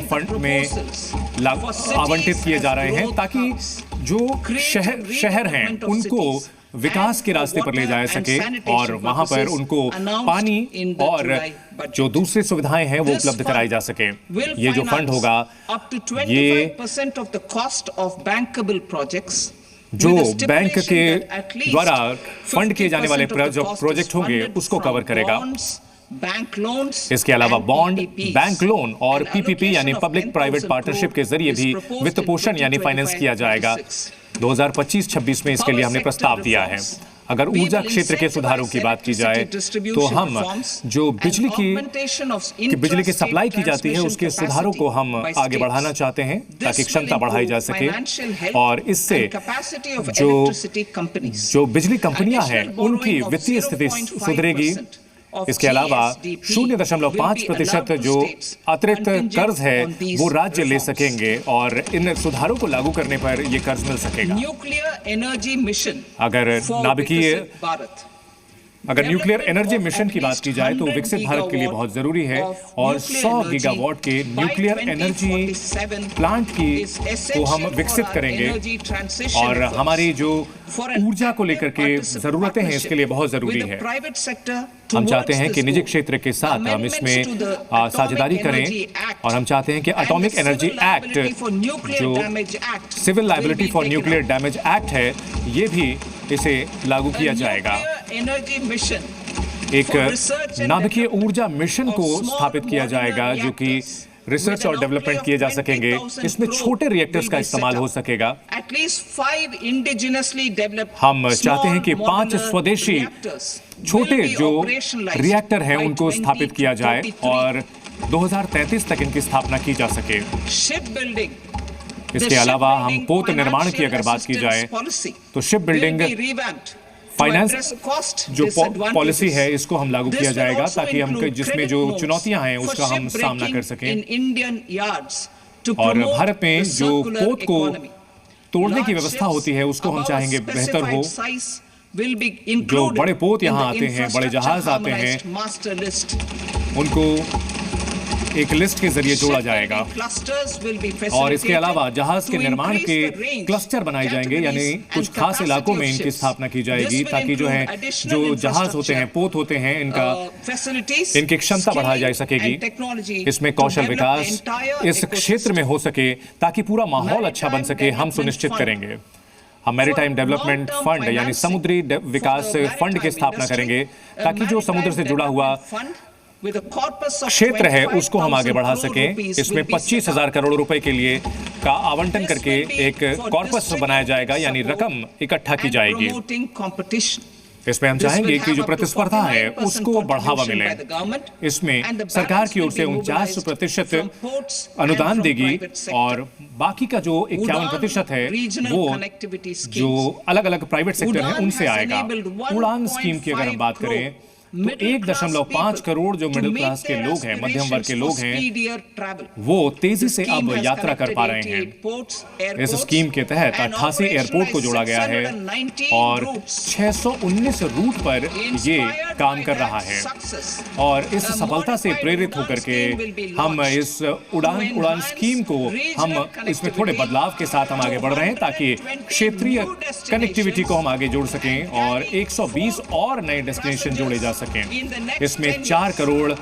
Fund में आवंटित किए जा रहे हैं ताकि जो शहर हैं उनको विकास के रास्ते पर ले जाया सके और वहां पर उनको पानी और जो दूसरी सुविधाएं हैं वो उपलब्ध कराई जा सके। ये जो फंड होगा ये जो बैंक के द्वारा फंड किए जाने वाले प्रोजेक्ट होंगे उसको कवर करेगा। इसके अलावा बॉन्ड, बैंक लोन और पीपीपी यानी पब्लिक प्राइवेट पार्टनरशिप के जरिए भी वित्त पोषण यानी फाइनेंस किया जाएगा। 2025-26 में इसके लिए हमने प्रस्ताव दिया है। अगर ऊर्जा क्षेत्र के सुधारों की बात की जाए तो हम जो बिजली की सप्लाई की जाती है उसके सुधारों को हम आगे बढ़ाना चाहते हैं ताकि क्षमता बढ़ाई जा सके और इससे जो बिजली कंपनियां हैं उनकी वित्तीय स्थिति सुधरेगी। इसके अलावा 0.5% जो अतिरिक्त कर्ज है वो राज्य ले सकेंगे और इन सुधारों को लागू करने पर ये कर्ज मिल सकेगा। अगर न्यूक्लियर एनर्जी मिशन की बात की जाए तो विकसित भारत के लिए बहुत जरूरी है और 100 गीगावाट के न्यूक्लियर एनर्जी प्लांट को हम विकसित करेंगे और हमारी जो ऊर्जा को लेकर के जरूरतें हैं इसके लिए बहुत जरूरी है। हम चाहते हैं कि निजी क्षेत्र के साथ हम इसमें साझेदारी करें और हम चाहते हैं कि एटॉमिक एनर्जी एक्ट जो civil liability for nuclear damage act है ये भी इसे लागू किया जाएगा। एक नाभिकीय ऊर्जा मिशन को स्थापित किया जाएगा जो कि रिसर्च और डेवलपमेंट किए जा सकेंगे। इसमें छोटे रिएक्टर्स का इस्तेमाल हो सकेगा। हम चाहते हैं कि 5 स्वदेशी छोटे जो रिएक्टर हैं उनको स्थापित किया जाए और 2033 तक इनकी स्थापना की जा सके। इसके अलावा हम पोत निर्माण की अगर बात की जाए तो शिप बिल्डिंग फाइनेंस जो पॉलिसी है इसको हम लागू किया जाएगा ताकि हम जिसमें जो चुनौतियां हैं उसका हम सामना कर सकें। और भारत में जो पोत को तोड़ने की व्यवस्था होती है उसको हम चाहेंगे बेहतर हो। जो बड़े पोत यहाँ आते हैं, बड़े जहाज आते हैं, उनको एक लिस्ट के जरिए जोड़ा जाएगा और इसके अलावा जहाज के निर्माण के क्लस्टर बनाए जाएंगे यानी कुछ खास इलाकों में इनकी स्थापना की जाएगी ताकि जो जहाज होते हैं, पोत होते हैं, इनकी क्षमता बढ़ाई जा सकेगी। इसमें कौशल विकास इस क्षेत्र में हो सके ताकि पूरा माहौल अच्छा बन सके हम सुनिश्चित करेंगे। हम मैरीटाइम डेवलपमेंट फंड यानी समुद्री विकास फंड की स्थापना करेंगे ताकि जो समुद्र से जुड़ा हुआ क्षेत्र है उसको हम आगे बढ़ा सकें। इसमें 25,000 करोड़ रुपए के लिए का आवंटन करके एक कॉर्पस बनाया जाएगा यानी रकम इकट्ठा की जाएगी। इसमें हम चाहेंगे कि जो प्रतिस्पर्धा है उसको बढ़ावा मिले। इसमें सरकार की ओर से 49% अनुदान देगी और बाकी का जो 51% है वो जो अलग अलग प्राइवेट सेक्टर है उनसे आएगा। उड़ान स्कीम की अगर हम बात करें तो 1.5 करोड़ जो मिडिल क्लास के लोग हैं, मध्यम वर्ग के लोग हैं, वो तेजी से अब यात्रा कर पा रहे हैं। इस स्कीम के तहत 88 एयरपोर्ट को जोड़ा गया है और 619 रूट पर ये काम कर रहा है और इस सफलता से प्रेरित होकर के हम इस उड़ान स्कीम को हम इसमें थोड़े बदलाव के साथ हम आगे बढ़ रहे हैं ताकि क्षेत्रीय कनेक्टिविटी को हम आगे जोड़ सकें और 120 और नए डेस्टिनेशन जोड़े जा सकें। इसमें 4 करोड़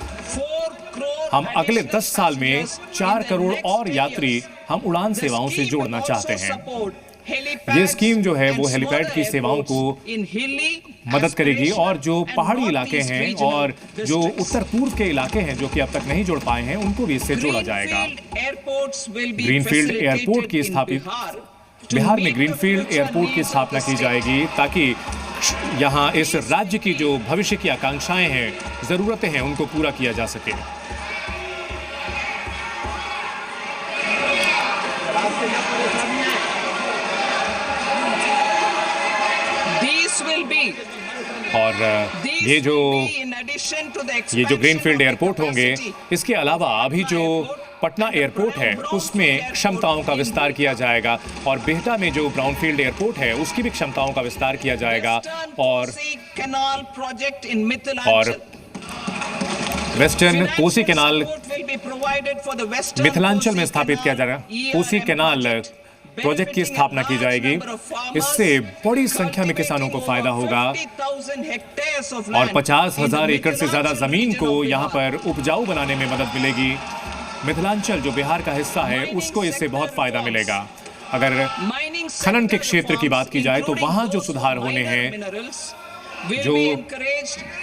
हम अगले 10 साल में 4 करोड़ और यात्री हम उड़ान सेवाओं से जोड़ना चाहते हैं। ये स्कीम जो है वो हेलीपैड की सेवाओं को मदद करेगी और जो पहाड़ी इलाके हैं और जो उत्तर पूर्व के इलाके हैं जो कि अब तक नहीं जोड़ पाए हैं उनको भी इससे जोड़ा जाएगा। ग्रीनफील्ड एयरपोर्ट की बिहार में ग्रीनफील्ड एयरपोर्ट की स्थापना की जाएगी ताकि यहाँ इस राज्य की जो भविष्य की आकांक्षाएं हैं, जरूरतें हैं, उनको पूरा किया जा सके। और ये जो ग्रीनफील्ड एयरपोर्ट होंगे इसके अलावा अभी जो पटना एयरपोर्ट है उसमें क्षमताओं का विस्तार किया जाएगा और बिहटा में जो ब्राउनफील्ड एयरपोर्ट है उसकी भी क्षमताओं का विस्तार किया जाएगा और वेस्टर्न कोसी कैनाल मिथिलांचल में स्थापित किया जाएगा। कोसी कैनाल प्रोजेक्ट की स्थापना की जाएगी। इससे बड़ी संख्या में किसानों को फायदा होगा और 50,000 एकड़ से ज्यादा जमीन को यहां पर उपजाऊ बनाने में मदद मिलेगी। मिथिलांचल जो बिहार का हिस्सा है उसको इससे बहुत फायदा मिलेगा। अगर खनन के क्षेत्र की बात की जाए तो वहां जो सुधार होने हैं, जो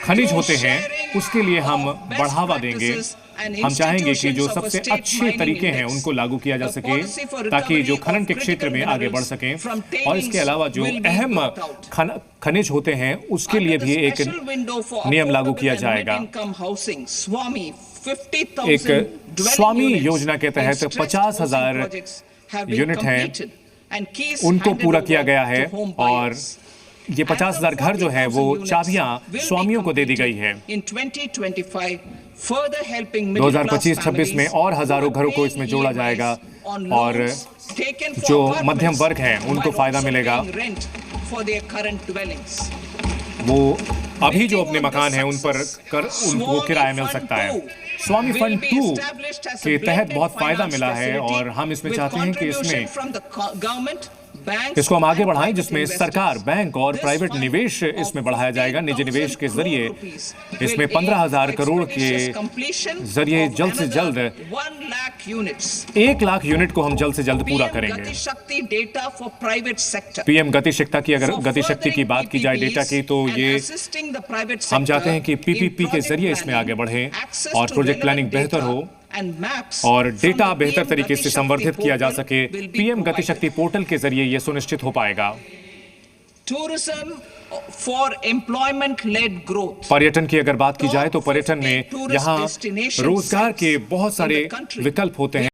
खनिज होते हैं, उसके लिए हम बढ़ावा देंगे। हम चाहेंगे कि जो सबसे अच्छे तरीके हैं उनको लागू किया जा सके ताकि जो खनन के क्षेत्र में आगे बढ़ सकें। और इसके अलावा जो अहम खनिज होते हैं उसके लिए भी एक नियम लागू किया जाएगा। एक स्वामी योजना के तहत 50,000 यूनिट हैं, उनको पूरा किया गया है और ये 50,000 घर जो है वो चाबियां स्वामियों को दे दी गई है। 2025-26 में और हजारों घरों को इसमें जोड़ा जाएगा और जो मध्यम वर्ग है उनको फायदा मिलेगा। वो अभी जो अपने मकान हैं उन पर उनको किराया मिल सकता है। स्वामी फंड 2 के तहत बहुत फायदा मिला है और हम इसमें चाहते हैं कि इसको हम आगे बढ़ाएं, जिसमें सरकार, बैंक और प्राइवेट निवेश इसमें बढ़ाया जाएगा। निजी निवेश के जरिए इसमें 15,000 करोड़ के जरिए जल्द से जल्द 1 लाख यूनिट को हम जल्द से जल्द पूरा करेंगे। पीएम गति शक्ति की, अगर गति शक्ति की बात की जाए डेटा की, तो ये हम चाहते हैं कि पीपीपी के जरिए इसमें आगे बढ़े और प्रोजेक्ट प्लानिंग बेहतर हो और डेटा बेहतर तरीके से संवर्धित किया जा सके। पीएम गति शक्ति पोर्टल के जरिए यह सुनिश्चित हो पाएगा। पर्यटन की अगर बात की जाए तो पर्यटन में यहाँ रोजगार के बहुत सारे विकल्प होते हैं।